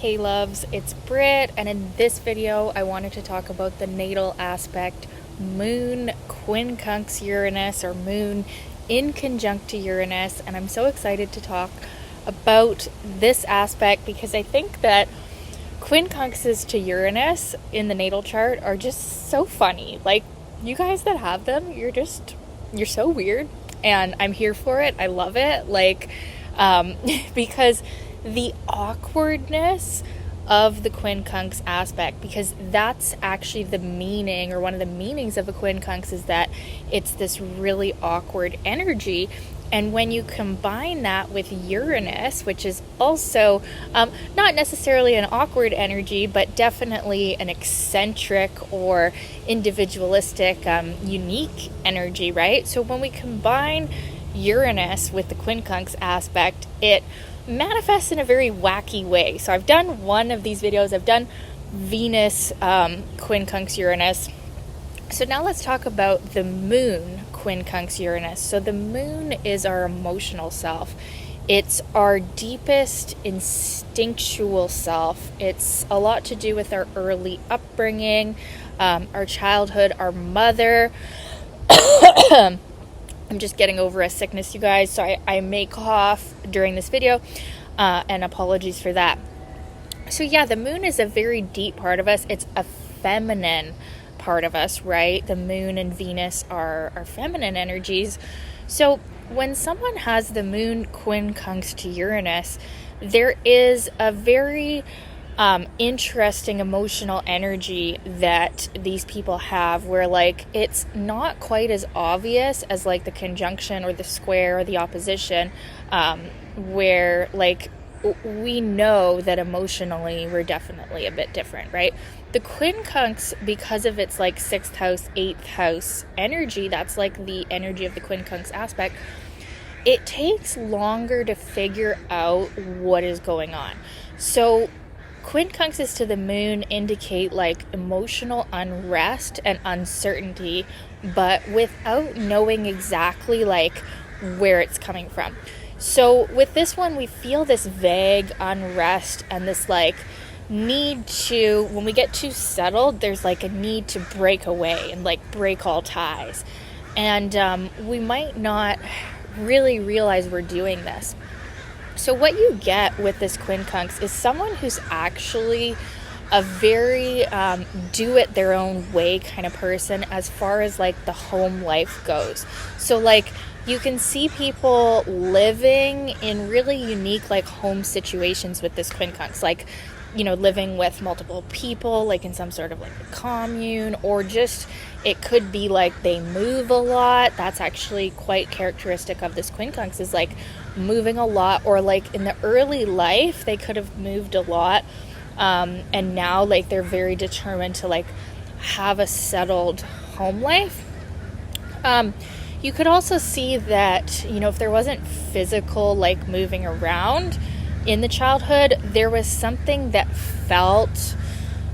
Hey loves, it's Britt, and in this video I wanted to talk about the natal aspect, moon quincunx Uranus, or moon in conjunct to Uranus. And I'm so excited to talk about this aspect because I think that quincunxes to Uranus in the natal chart are just so funny. Like, you guys that have them, you're so weird, and I'm here for it. I love it. Because the awkwardness of the quincunx aspect, because that's actually the meaning, or one of the meanings of a quincunx, is that it's this really awkward energy. And when you combine that with Uranus, which is also not necessarily an awkward energy, but definitely an eccentric or individualistic, unique energy, right? So when we combine Uranus with the quincunx aspect, it manifests in a very wacky way. So I've done one of these videos. I've done Venus quincunx Uranus. So now let's talk about the moon quincunx Uranus. So the moon is our emotional self. It's our deepest instinctual self. It's a lot to do with our early upbringing, our childhood, our mother. I'm just getting over a sickness, you guys, so I may cough during this video, and apologies for that. So yeah, the moon is a very deep part of us. It's a feminine part of us, right? The moon and Venus are feminine energies. So when someone has the moon quincunx to Uranus, there is a very interesting emotional energy that these people have, where like it's not quite as obvious as like the conjunction or the square or the opposition, where like we know that emotionally we're definitely a bit different, right? The quincunx, because of its like 6th house, 8th house energy, that's like the energy of the quincunx aspect, it takes longer to figure out what is going on. So quincunxes to the moon indicate like emotional unrest and uncertainty, but without knowing exactly like where it's coming from. So with this one, we feel this vague unrest and this like need to, when we get too settled, there's like a need to break away and like break all ties. And we might not really realize we're doing this. So what you get with this quincunx is someone who's actually a very do-it-their-own-way kind of person as far as like the home life goes. So like you can see people living in really unique like home situations with this quincunx, like, you know, living with multiple people, like in some sort of like a commune, or just it could be like they move a lot. That's actually quite characteristic of this quincunx, is like moving a lot, or like in the early life they could have moved a lot, and now like they're very determined to like have a settled home life. You could also see that, you know, if there wasn't physical like moving around in the childhood, there was something that felt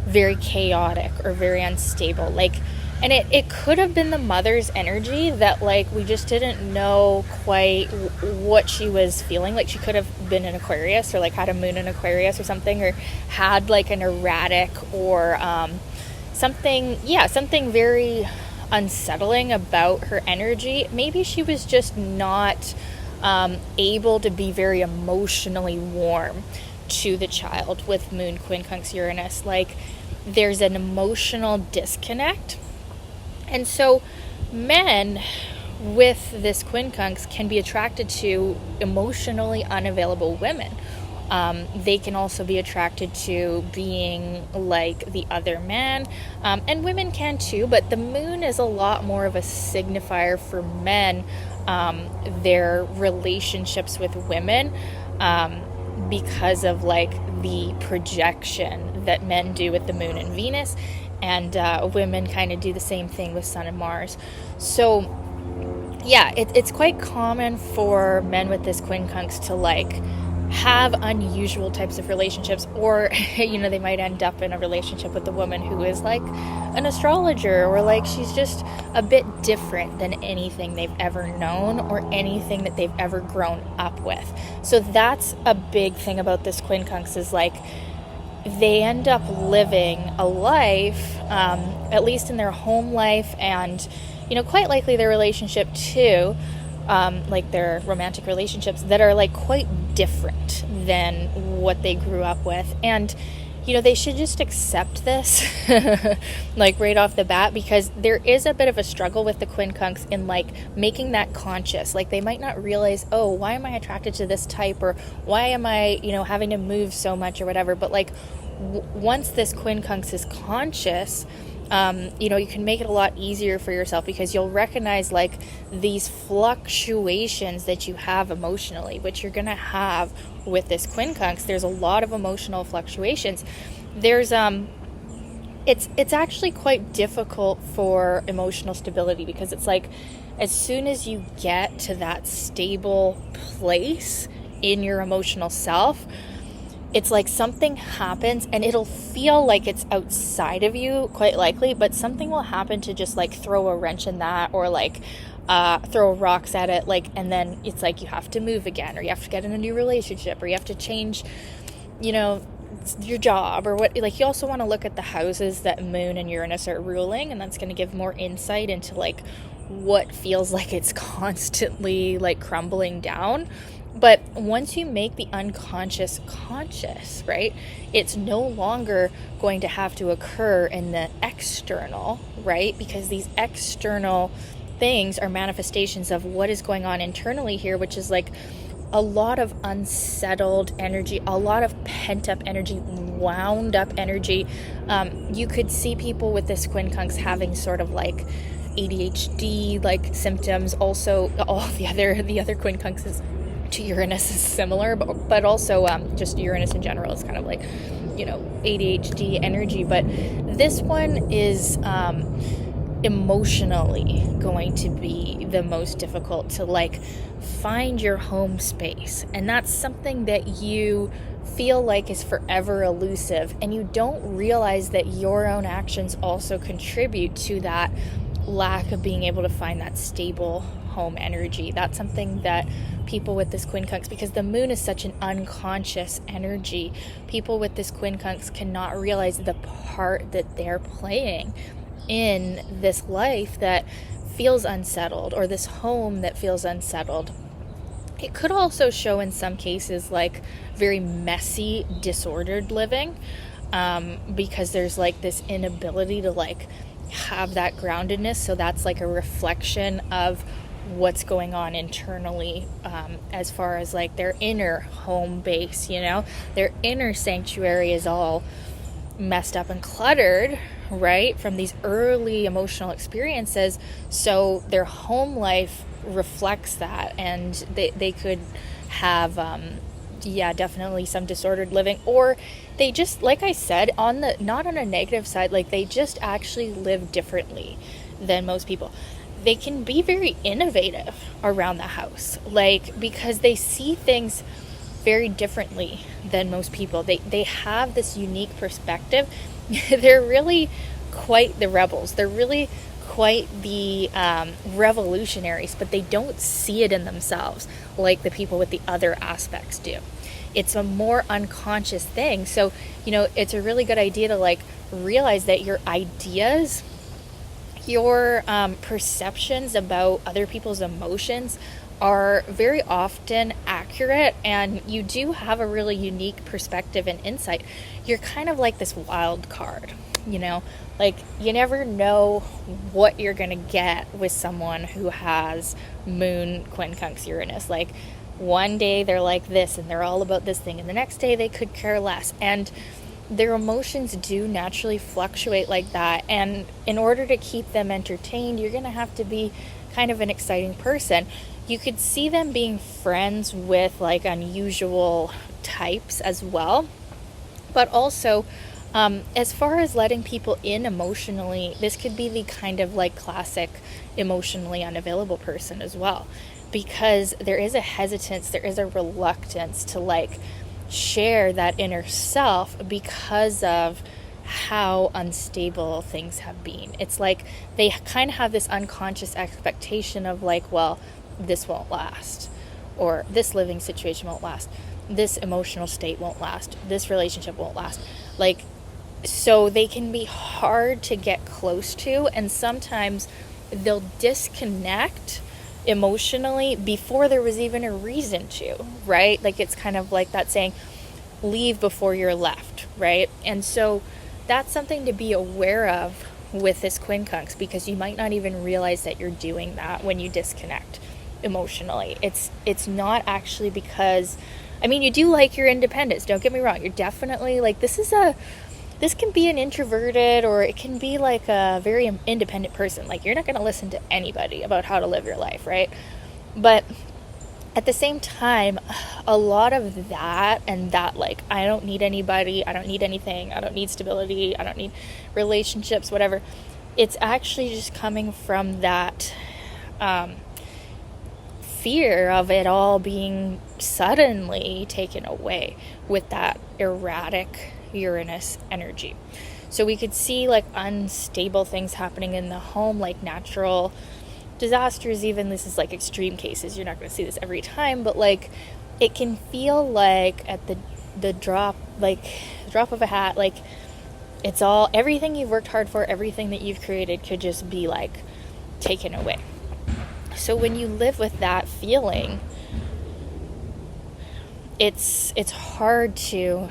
very chaotic or very unstable, like, and it could have been the mother's energy that like we just didn't know quite what she was feeling. Like she could have been an Aquarius, or like had a moon in Aquarius or something, or had like an erratic or something very unsettling about her energy. Maybe she was just not able to be very emotionally warm to the child with moon quincunx Uranus. Like there's an emotional disconnect. And so men with this quincunx can be attracted to emotionally unavailable women. They can also be attracted to being like the other man, and women can too, but the moon is a lot more of a signifier for men, their relationships with women, because of like the projection that men do with the moon and Venus, and women kind of do the same thing with Sun and Mars. So yeah, it's quite common for men with this quincunx to like have unusual types of relationships, or you know, they might end up in a relationship with a woman who is like an astrologer, or like she's just a bit different than anything they've ever known or anything that they've ever grown up with. So that's a big thing about this quincunx, is like they end up living a life, at least in their home life and, quite likely their relationship too, like their romantic relationships, that are like quite different than what they grew up with. And they should just accept this like right off the bat, because there is a bit of a struggle with the quincunx in like making that conscious. Like they might not realize, oh, why am I attracted to this type, or why am I having to move so much or whatever. But like once this quincunx is conscious, you can make it a lot easier for yourself, because you'll recognize like these fluctuations that you have emotionally, which you're going to have with this quincunx. There's a lot of emotional fluctuations. There's it's actually quite difficult for emotional stability, because it's like as soon as you get to that stable place in your emotional self, it's like something happens, and it'll feel like it's outside of you, quite likely, but something will happen to just like throw a wrench in that, or like throw rocks at it, like, and then it's like you have to move again, or you have to get in a new relationship, or you have to change, your job, or what. Like you also want to look at the houses that Moon and Uranus are ruling, and that's going to give more insight into like what feels like it's constantly like crumbling down. But once you make the unconscious conscious, right, it's no longer going to have to occur in the external, right? Because these external things are manifestations of what is going on internally here, which is like a lot of unsettled energy, a lot of pent up energy, wound up energy. You could see people with this quincunx having sort of like ADHD like symptoms. Also, all the other quincunxes to Uranus is similar, but also just Uranus in general is kind of like ADHD energy. But this one is emotionally going to be the most difficult to like find your home space, and that's something that you feel like is forever elusive, and you don't realize that your own actions also contribute to that lack of being able to find that stable home energy. That's something that people with this quincunx, because the moon is such an unconscious energy, people with this quincunx cannot realize the part that they're playing in this life that feels unsettled, or this home that feels unsettled. It could also show in some cases like very messy, disordered living, because there's like this inability to like have that groundedness. So that's like a reflection of what's going on internally, as far as like their inner home base, their inner sanctuary is all messed up and cluttered, right, from these early emotional experiences. So their home life reflects that, and they could have definitely some disordered living, or they just, like I said, not on a negative side, like they just actually live differently than most people. They can be very innovative around the house, like, because they see things very differently than most people. They have this unique perspective. They're really quite the rebels. They're really quite the revolutionaries, but they don't see it in themselves like the people with the other aspects do. It's a more unconscious thing. So, it's a really good idea to like realize that your ideas, your perceptions about other people's emotions are very often accurate, and you do have a really unique perspective and insight. You're kind of like this wild card, like you never know what you're gonna get with someone who has moon quincunx Uranus. Like one day they're like this and they're all about this thing, and the next day they could care less, and their emotions do naturally fluctuate like that. And in order to keep them entertained, you're gonna have to be kind of an exciting person. You could see them being friends with like unusual types as well. But also, as far as letting people in emotionally, this could be the kind of like classic emotionally unavailable person as well. Because there is a hesitance, there is a reluctance to like share that inner self because of how unstable things have been. It's like they kind of have this unconscious expectation of like, well, this won't last, or this living situation won't last. this emotional state won't last, this relationship won't last. Like, so they can be hard to get close to, and sometimes they'll disconnect emotionally before there was even a reason to, right? Like, it's kind of like that saying, leave before you're left, right? And so that's something to be aware of with this quincunx, because you might not even realize that you're doing that when you disconnect emotionally. It's not actually because, I mean, you do like your independence, don't get me wrong. You're definitely like, this can be an introverted, or it can be like a very independent person. Like, you're not going to listen to anybody about how to live your life, right? But at the same time, a lot of that, and that, like, I don't need anybody, I don't need anything, I don't need stability, I don't need relationships, whatever. It's actually just coming from that fear of it all being suddenly taken away with that erratic Uranus energy. So we could see like unstable things happening in the home, like natural disasters. Even this is like extreme cases, you're not going to see this every time, but like it can feel like at the drop of a hat, like it's all, everything you've worked hard for, everything that you've created could just be like taken away. So when you live with that feeling, it's hard to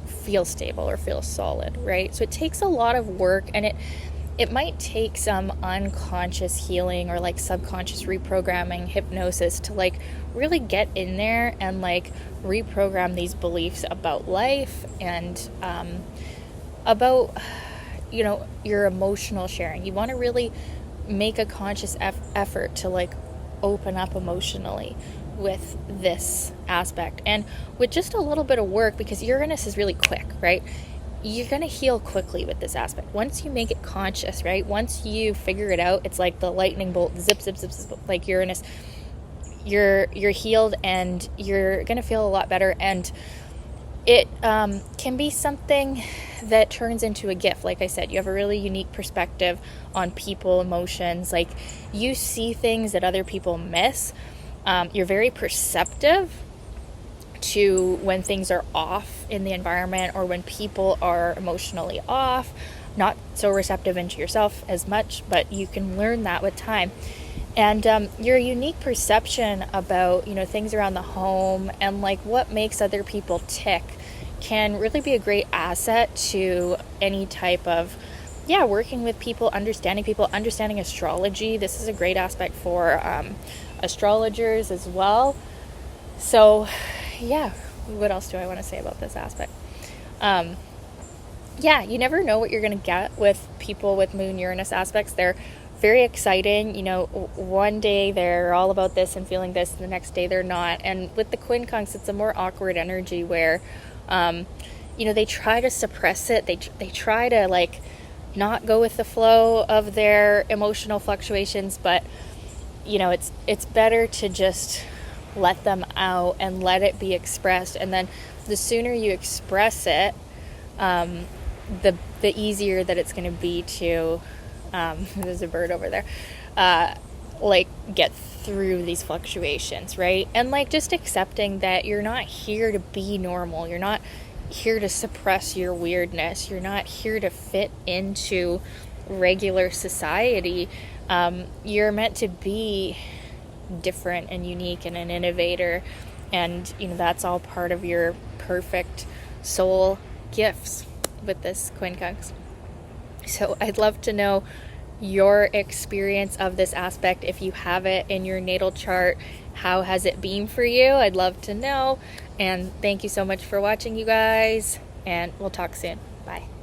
feel stable or feel solid, right? So it takes a lot of work, and it might take some unconscious healing or like subconscious reprogramming, hypnosis, to like really get in there and like reprogram these beliefs about life and about, you know, your emotional sharing. You want to really make a conscious effort to like open up emotionally with this aspect, and with just a little bit of work, because Uranus is really quick, right? You're going to heal quickly with this aspect once you make it conscious, right? Once you figure it out, it's like the lightning bolt, zip zip zip zip, like Uranus. You're healed, and you're going to feel a lot better, and it can be something that turns into a gift. Like I said, you have a really unique perspective on people, emotions. Like, you see things that other people miss. You're very perceptive to when things are off in the environment, or when people are emotionally off. Not so receptive into yourself as much, but you can learn that with time. And your unique perception about, you know, things around the home and like what makes other people tick can really be a great asset to any type of, working with people, understanding astrology. This is a great aspect for astrologers as well. So, what else do I want to say about this aspect? You never know what you're going to get with people with Moon Uranus aspects. They're very exciting. You know, one day they're all about this and feeling this, and the next day they're not. And with the quincunx, it's a more awkward energy where, they try to suppress it. They try to like not go with the flow of their emotional fluctuations, but you know, it's better to just let them out and let it be expressed. And then the sooner you express it, the easier that it's going to be to, there's a bird over there, like get through these fluctuations, right? And like just accepting that you're not here to be normal. You're not here to suppress your weirdness. You're not here to fit into regular society. You're meant to be different and unique and an innovator, and you know that's all part of your perfect soul gifts with this quincunx. So I'd love to know your experience of this aspect. If you have it in your natal chart, how has it been for you? I'd love to know. And thank you so much for watching, you guys, and we'll talk soon. Bye.